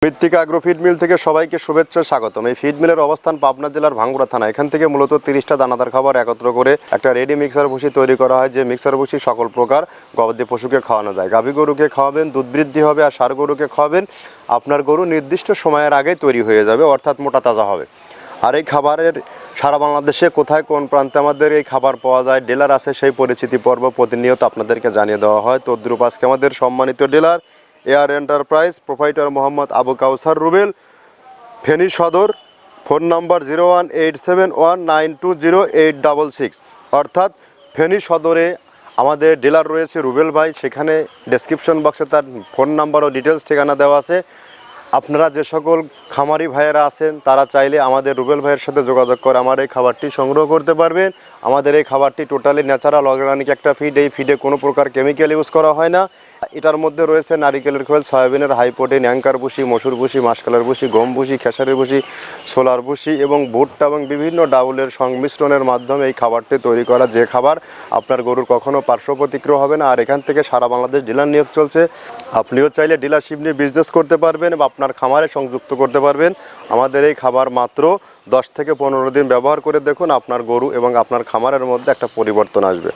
মৃত্তিকা agro feed mill থেকে সবাইকে শুভেচ্ছা স্বাগতম। এই ফিড মিলের অবস্থান পাবনা জেলার ভাঙ্গুড়া থানা। এখান থেকে মূলত 30টা দানাদার খাবার একত্র করে একটা রেডি মিক্সার ভুসি তৈরি করা হয়, যে মিক্সার ভুসি সকল প্রকার গবাদি পশুকে খাওয়ানো যায়। গাভী গরুকে খাওয়াবেন, দুধ বৃদ্ধি হবে, আর ষাঁড় গরুকে খাওয়াবেন। আপনার গরু নির্দিষ্ট সময়ের আগে তৈরি হয়ে যাবে, অর্থাৎ মোটা তাজা হবে। আর এই খাবারের সারা বাংলাদেশে কোথায় কোন প্রান্তে আমাদের এই খাবার পাওয়া যায়, ডিলার আছে, সেই পরিচিতি পর্ব প্রতিনিয়ত আপনাদেরকে জানিয়ে দেওয়া হয়। তদ্রুপ আজকে আমাদের সম্মানিত dealer Air Enterprise proprietor Mohammad Abu Kawsar Rubel, Feni Sadar, phone number 018719208666, অর্থাৎ ফেনী সদরে আমাদের ডিলার রয়েছে রুবেল ভাই। সেখানে ডেসক্রিপশন বক্সে তার ফোন নাম্বার ও ডিটেলস ঠিকানা দেওয়া আছে। আপনারা যে সকল খামারি ভাইয়েরা আছেন তারা চাইলে আমাদের রুবেল ভাইয়ের সাথে যোগাযোগ করে আমার এই খাবারটি সংগ্রহ করতে পারবেন। আমাদের এই খাবারটি টোটালি ন্যাচারাল অর্গানিক একটা ফিড। এই ফিডে কোনো প্রকার কেমিক্যাল ইউজ করা হয় না। এটার মধ্যে রয়েছে নারিকেলের খোল, সয়াবিনের হাই প্রোটিন, অ্যাঙ্কার ভুসি, মসুর ভুসি, মাসকালের ভুসি, গম ভুসি, খেসারির ভুসি, সোলার ভুসি এবং ভুট্টা এবং বিভিন্ন ডাউলের সংমিশ্রণের মাধ্যমে এই খাবারটি তৈরি করা, যে খাবার আপনার গরুর কখনো পার্শ্ব প্রতিক্রিয়া হবে না। আর এখান থেকে সারা বাংলাদেশ ডিলার নিয়োগ চলছে। আপনিও চাইলে ডিলারশিপ নিয়ে বিজনেস করতে পারবেন বা আপনার খামারে সংযুক্ত করতে পারবেন। আমাদের এই খাবার মাত্র 10 থেকে 15 দিন ব্যবহার করে দেখুন, আপনার গরু এবং আপনার খামারের মধ্যে একটা পরিবর্তন আসবে।